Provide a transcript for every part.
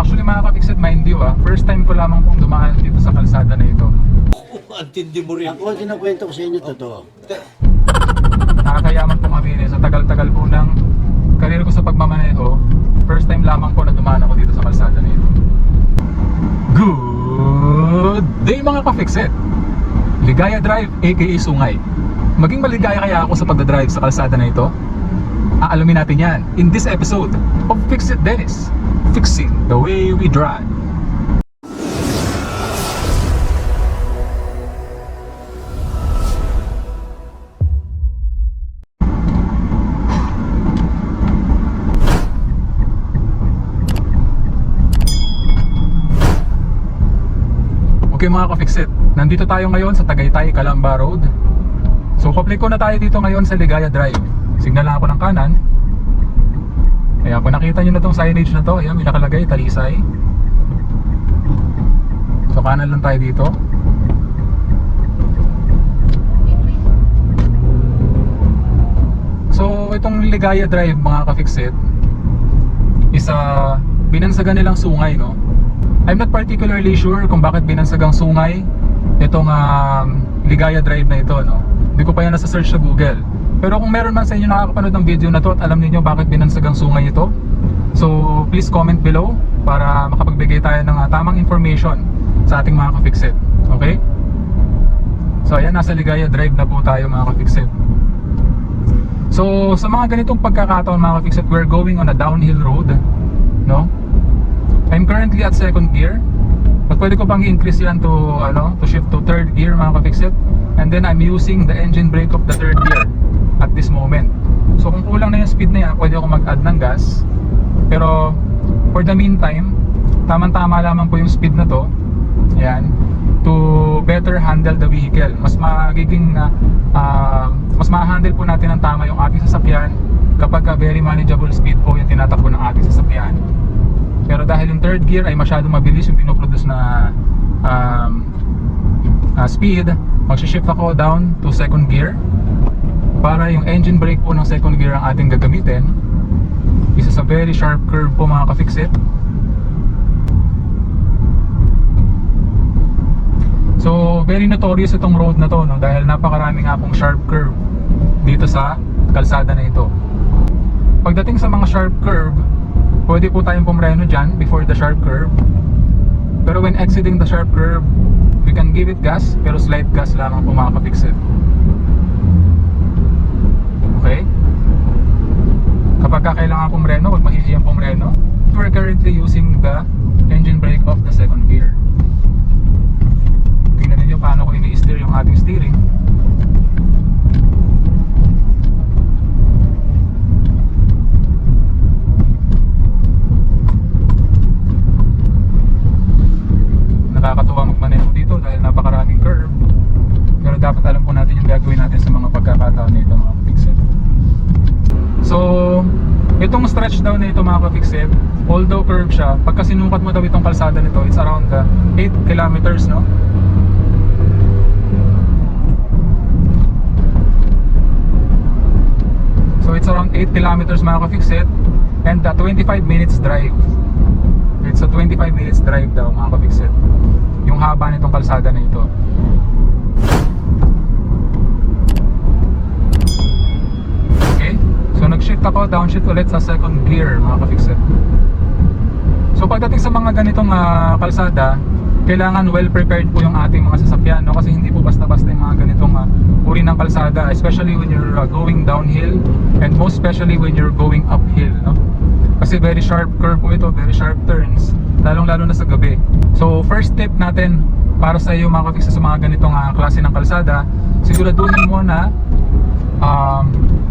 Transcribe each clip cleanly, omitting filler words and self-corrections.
Actually mga ka-fixed mind you first time ko lamang pong dumaan dito sa kalsada na ito. Antindi mo rin. Ako ang kinakwento ko sa inyo, totoo. Nakakayaman po kami sa tagal-tagal po ng karir ko sa pagmamaneho. First time lamang po na dumaan ako dito sa kalsada na ito. Good day mga ka-fixed! Ligaya Drive aka Sungay. Maging maligaya kaya ako sa pagdadrive sa kalsada na ito? Aalamin natin yan in this episode of Fix It Dennis, fixing the way we drive. Okay mga ka-fix it, nandito tayo ngayon sa Tagaytay, Calamba Road. So papliko na tayo dito ngayon sa Ligaya Drive. Signal lang ako ng kanan. Kaya kung nakita nyo na tong signage na to, ayan, may nakalagay, Talisay. So kanan lang tayo dito. So itong Ligaya Drive mga ka-fix it is binansagan nilang sungay, no? I'm not particularly sure kung bakit binansagang sungay itong Ligaya Drive na ito, no? Hindi ko pa yan nasa-search sa Google. Pero kung meron man sa inyo nakakapanood ng video na to at alam niyo bakit binansagang sungay ito, so please comment below para makapagbigay tayo ng tamang information sa ating mga ka-fixit. Okay? So ayan, nasa Ligaya Drive na po tayo mga ka-fixit. So sa mga ganitong pagkakataon mga ka-fixit, we're going on a downhill road, no? I'm currently at second gear. But pwede ko bang i-increase yan to shift to third gear mga ka-fixit. And then I'm using the engine brake of the third gear at this moment. So kung kulang na yung speed na yan, pwede ako mag-add ng gas. Pero for the meantime, tamang-tama lamang po yung speed na to. Ayan, to better handle the vehicle. Mas magiging mas ma-handle po natin ng tama yung ating sasakyan kapag very manageable speed po yung tinatakbo ng ating sasakyan. Pero dahil yung third gear ay masyadong mabilis yung pinoproduce na speed, mag-shift ako down to second gear para yung engine brake po ng second gear ang ating gagamitin. Isa sa very sharp curve po mga ka-fixit. So very notorious itong road na to, no? Dahil napakarami nga pong sharp curve dito sa kalsada na ito. Pagdating sa mga sharp curve, pwede po tayong pumreno dyan before the sharp curve. Pero when exiting the sharp curve, we can give it gas, pero slight gas lamang po mga ka-fixit. Okay? Kapag kailangan pumreno, huwag mahihiyang pumreno. We're currently using the engine brake of the second gear. Tingnan niyo paano ko ini-steer yung ating steering. Nakakatuwa magmaneho dito dahil napakaraming curve. Pero dapat alam po natin yung gagawin natin sa mga pagkakataon nito mga ka-fixit. So itong stretch down na ito mga ka-fixit, although curve siya, pagka sinukat mo daw itong kalsada nito, it's around 8 kilometers, no? So it's around 8 kilometers mga ka-fixit, and 25 minutes drive. It's a 25 minutes drive daw mga ka-fixit, yung haba nitong kalsada na ito. Okay, so nag-shift ako, downshift ulit sa second gear mga ka-fixit. So pagdating sa mga ganitong kalsada, kailangan well prepared po yung ating mga sasakyan, no? Kasi hindi po basta-basta yung mga ganitong uri ng kalsada, especially when you're going downhill, and most especially when you're going uphill, no? Kasi very sharp curve po ito, very sharp turns, lalong-lalo na sa gabi. So first tip natin para sa iyo mga ka-fixit sa mga ganitong klase ng kalsada, siguraduhin mo na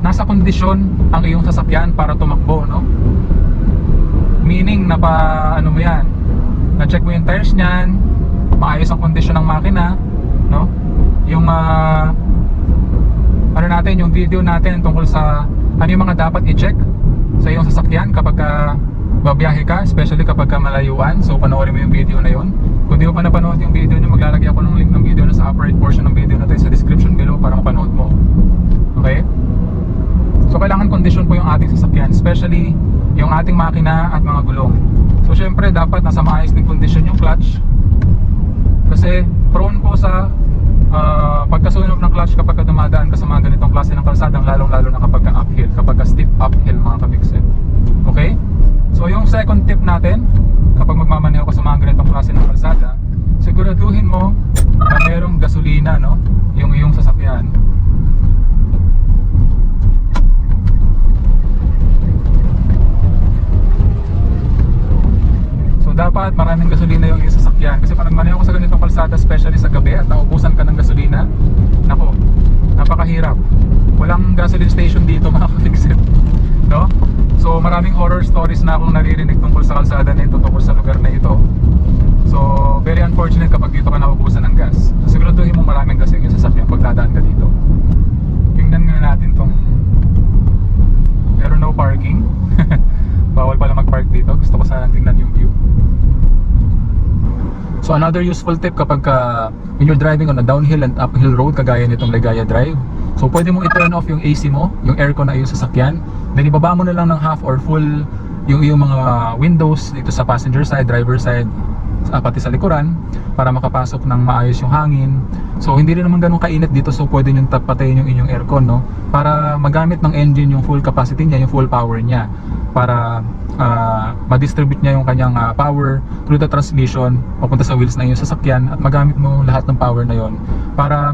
nasa kondisyon ang iyong sasakyan para tumakbo, no? Meaning na ano mo yan, na-check mo yung tires niyan, maayos ang kondisyon ng makina, no? Yung yung video natin tungkol sa ano yung mga dapat i-check sa iyong sasakyan kapag babiyahe ka, especially kapag malayuan. So panoorin mo yung video na yun. Kung di mo pa napanood yung video nyo, maglalagay ako ng link ng video na sa upper right portion ng video na sa description below para mapanood mo. Okay? So kailangan condition po yung ating sasakyan, especially yung ating makina at mga gulong. So syempre dapat nasa maayos din kondisyon yung clutch, kasi prone po sa pagkasunog ng clutch kapag dumadaan ka sa mga ganitong klase ng kalsadang, lalong lalo na kapag uphill, kapag steep uphill mga kapikset. Okay? So yung second tip natin, kapag magmamaneho ka sa mga ganitong klase ng kalsada, siguraduhin mo na merong gasolina, no? Yung iyong sasakyan. So dapat maraming gasolina yung iyong sasakyan, kasi pag nagmaneho ka sa ganitong kalsada, especially sa gabi at naubusan ka ng gasolina, nako, napakahirap. Walang gasoline station dito mga kapikset, no? So maraming horror stories na akong naririnig tungkol sa kalsada na ito, tungkol sa lugar na ito. So very unfortunate kapag dito ka naubusan ng gas. So, siguraduhin mo maraming gas yung sasakyan pag dadaan ka dito. Tingnan nga natin tong, pero no parking. Bawal pala mag-park dito. Gusto ko sana tingnan yung view. So another useful tip kapag when you're driving on a downhill and uphill road, kagaya nitong Ligaya Drive, so pwede mong i-turn off yung AC mo, yung aircon na iyong sasakyan, then ibaba mo na lang ng half or full yung iyong mga windows dito sa passenger side, driver side, pati sa likuran, para makapasok ng maayos yung hangin. So hindi rin naman ganun kainit dito, so pwede nyo patayin yung inyong aircon, no? Para magamit ng engine yung full capacity niya, yung full power niya, para ma-distribute niya yung kanyang power through the transmission papunta sa wheels na yung sasakyan, at magamit mo lahat ng power na yon para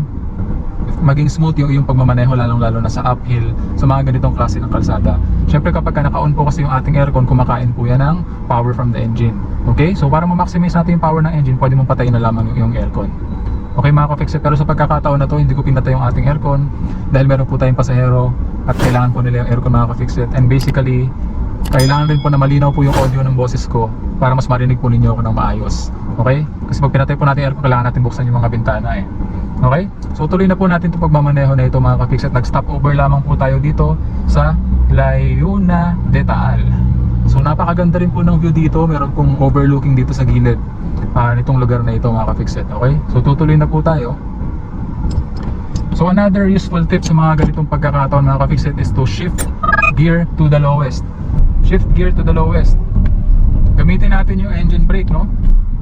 maging smooth yung iyong pagmamaneho, lalong-lalo na sa uphill, sa mga ganitong klase ng kalsada. Syempre kapag naka-on po kasi yung ating aircon, kumakain po yan ng power from the engine. Okay? So para ma-maximize natin yung power ng engine, pwede mong patayin na lamang yung aircon. Okay mga ka-fixit, pero sa pagkakataon na to, hindi ko pinatay yung ating aircon dahil meron po tayong pasahero at kailangan po nila yung aircon mga ka-fixit. And basically, kailangan rin po na malinaw po yung audio ng boses ko para mas marinig po ninyo ako ng maayos. Okay? Kasi pag pinatay po natin yung aircon, kailangan natin buksan yung mga bintana eh. Okay? So tuloy na po natin itong pagmamaneho na ito mga ka-fixit. Nag-stop over lamang po tayo dito sa Layuna de Taal. So napakaganda rin po ng view dito. Meron pong overlooking dito sa gilid nitong lugar na ito mga ka-fixit. Okay? So tutuloy na po tayo. So another useful tip sa mga ganitong pagkakataon mga ka-fixit is to shift gear to the lowest. Shift gear to the lowest. Gamitin natin yung engine brake, no?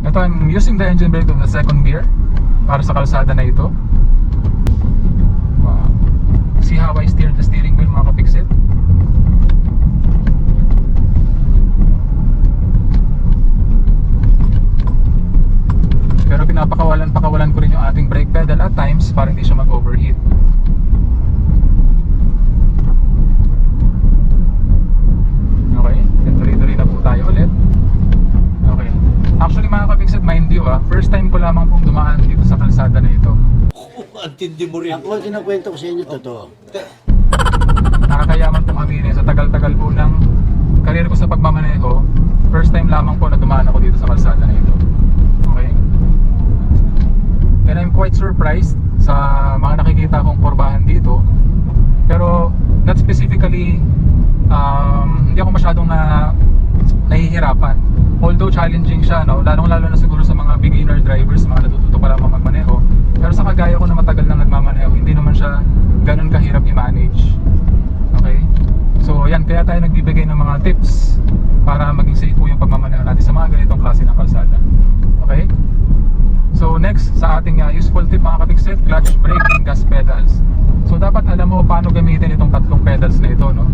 Ito, I'm using the engine brake to the second gear para sa kalsada na ito. See how I steer the steering wheel mga ka-fixit? Pero pakawalan ko rin yung ating brake pedal at times para hindi siya mag-overheat. Okay, then tuloy-tuloy na po tayo ulit. Okay. Actually mga ka-fixit, mind you first time ko lamang pong dumaan dito sa kalsada na ito. Ang tindi mo rin. Ako ang kinakwento ko sa inyo, totoo. Nakakayaman pong aminin sa tagal-tagal po ng karir ko sa pagmamaneho, first time lamang po na dumaan ako dito sa kalsada na ito. Okay? And I'm quite surprised sa mga nakikita kong kurbahan dito. Pero not specifically, hindi ako masyadong nahihirapan. Although challenging siya, no? Lalong-lalo na siguro sa mga beginner drivers, mga natututo pa lamang magmaneho. Pero sa kagaya ko na matagal na nagmamaneho, hindi naman siya ganun kahirap i-manage. Okay? So yan, kaya tayo nagbibigay ng mga tips para maging safe po yung pagmamaneho natin sa mga ganitong klase ng kalsada. Okay? So next, sa ating useful tip mga ka-fixit, clutch, brake, and gas pedals. So dapat alam mo paano gamitin itong tatlong pedals na ito, no?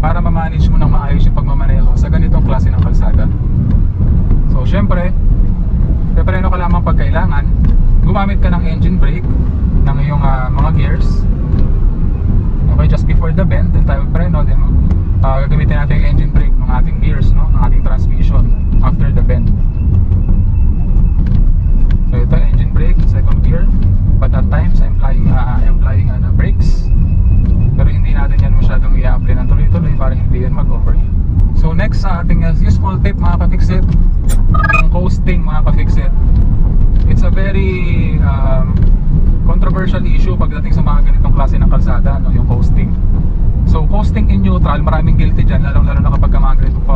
Para ma-manage mo ng maayos yung pagmamaneho sa ganitong klase ng kalsada. So syempre, pepreno ka lamang pag kailangan, gumamit ka ng engine brake ng iyong mga gears. Okay, just before the bend, then tayo preno, then gagamitin natin yung engine brake ng ating gears, no? Ng ating transmission after the bend. So ito, engine brake, second gear, but at times I'm applying brakes. Pero hindi natin yan masyadong i-apply ng tuloy-tuloy para hindi yan mag-overheat. So next sa ating useful tip mga ka-fixit, yung coasting mga ka-fixit. It's a very controversial issue pagdating sa mga ganitong klase ng kalsada, no? Yung coasting. So coasting in neutral, maraming guilty dyan, lalo na kapag mga ganitong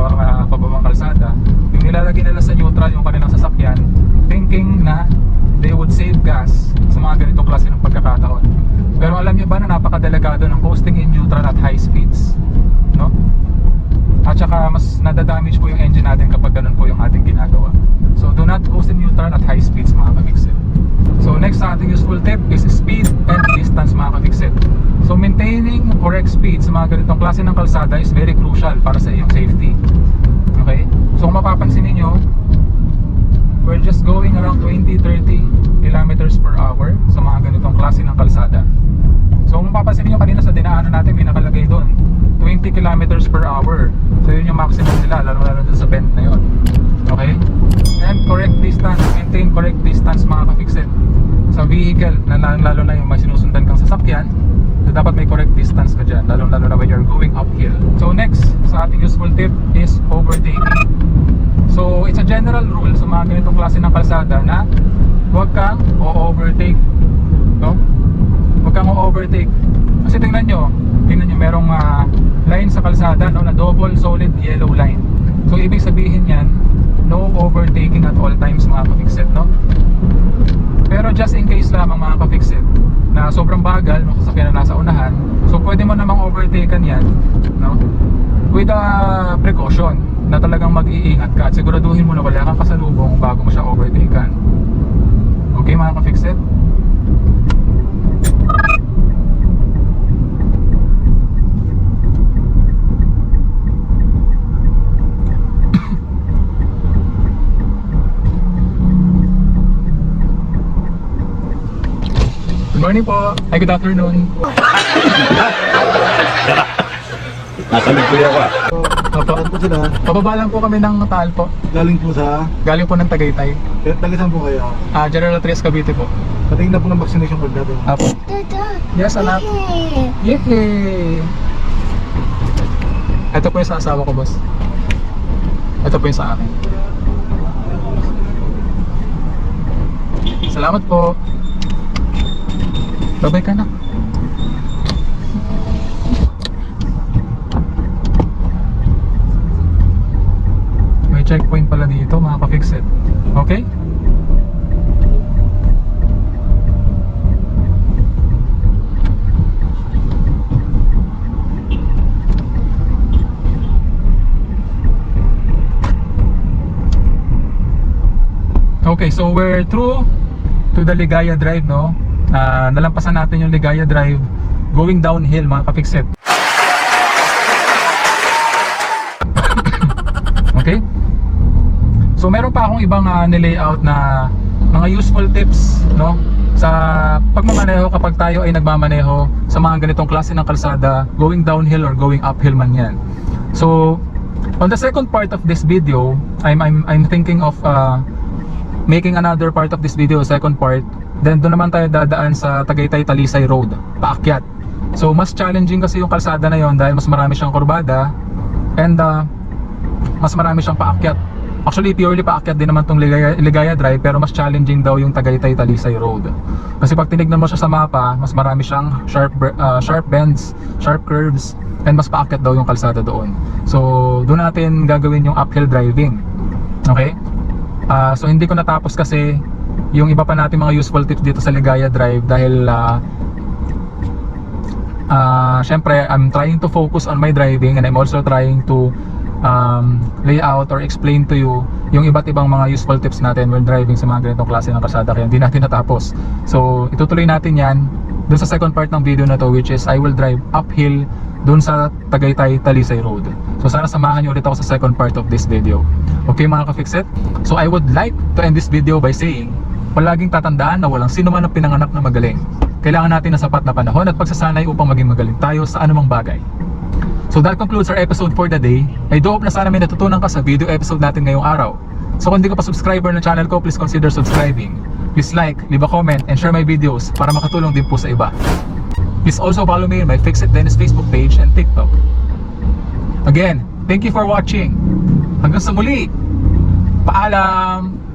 pababang kalsada. Yung nilalagay nila sa neutral yung kanilang sasakyan, thinking na they would save gas sa mga ganitong klase ng pagkakataon. Pero alam niyo ba na napakadelikado ng coasting in neutral at high speeds, no? At saka mas nadadamage po yung engine natin kapag ganun po yung not cruise neutral at high speeds mga ka-fixit. So next sa ating useful tip is speed and distance mga ka-fixit. So maintaining correct speed sa mga ganitong klase ng kalsada is very crucial para sa iyong safety. Okay? So kung mapapansin niyo, we're just going around 20-30 kilometers per hour sa mga ganitong klase ng kalsada. So kung mapapansin niyo kanina sa dinaanan natin may nakalagay doon 20 kilometers per hour. So yun yung maximum nila, lalo dun sa bend na yun. Okay? And correct distance, maintain correct distance mga ka-fixit sa vehicle, lalo na yung may sinusundan kang sasakyan. So dapat may correct distance ka dyan, lalo na when you're going uphill. So next sa ating useful tip is overtaking. So it's a general rule sa mga ganitong klase ng kalsada na huwag kang o-overtake, no? Huwag kang o-overtake. Kasi tingnan nyo merong line sa kalsada, no, na double solid yellow line. So ibig sabihin yan, no overtaking at all times mga ka-fixit, no? Pero just in case lamang mga ka-fixit na sobrang bagal ng sasakyan na nasa unahan, so pwede mo namang overtaken yan, no? With a precaution na talagang mag-iingat ka at siguraduhin mo na wala kang kasalubong bago mo siya overtaken. Okay mga ka-fixit? Good morning po. Ay, good afternoon. Nasalig ko yan ka. Opo. Saan po sila? Pababa lang po kami ng Taal po. Galing po sa... Galing po ng Tagaytay. Taga-saan po kayo? General Trias Cavite po. Patingin na po ng vaccination card natin. Apo. Yes, anak. Yehey! Ito po yung sa asawa ko, boss. Ito po yung sa akin. Salamat po. Babay ka na. May checkpoint pala dito mga ka-fixit. Okay? Okay, so we're through to the Ligaya Drive, no? Nalampasan natin yung Ligaya Drive going downhill mga ka-fixit. Okay? So meron pa akong ibang nilayout na mga useful tips, no? Sa pagmamaneho kapag tayo ay nagmamaneho sa mga ganitong klase ng kalsada, going downhill or going uphill man yan. So on the second part of this video, I'm thinking of making another part of this video, second part. Then doon naman tayo dadaan sa Tagaytay Talisay Road, paakyat. So mas challenging kasi yung kalsada na yon dahil mas marami siyang kurbada and mas marami siyang paakyat. Actually purely paakyat din naman tong Ligaya Drive, pero mas challenging daw yung Tagaytay Talisay Road. Kasi pag tinignan mo siya sa mapa, mas marami siyang sharp bends, sharp curves, and mas paakyat daw yung kalsada doon. So doon natin gagawin yung uphill driving. Okay? So hindi ko natapos kasi yung iba pa natin mga useful tips dito sa Ligaya Drive dahil syempre I'm trying to focus on my driving and I'm also trying to lay out or explain to you yung iba't ibang mga useful tips natin when driving sa mga ganitong klase ng kalsada, kaya hindi natin natapos. So itutuloy natin yan dun sa second part ng video na to, which is I will drive uphill dun sa Tagaytay Talisay Road. So sana samahan niyo ulit ako sa second part of this video. Okay mga ka-fixit? So I would like to end this video by saying, palaging tatandaan na walang sino man ang pinanganak na magaling. Kailangan natin ng sapat na panahon at pagsasanay upang maging magaling tayo sa anumang bagay. So that concludes our episode for the day. I do hope na sana may natutunan ka sa video episode natin ngayong araw. So kung hindi ka pa subscriber ng channel ko, please consider subscribing. Please like, leave a comment, and share my videos para makatulong din po sa iba. Please also follow me on my Fix It Dennis Facebook page and TikTok. Again, thank you for watching. Hanggang sa muli. Paalam!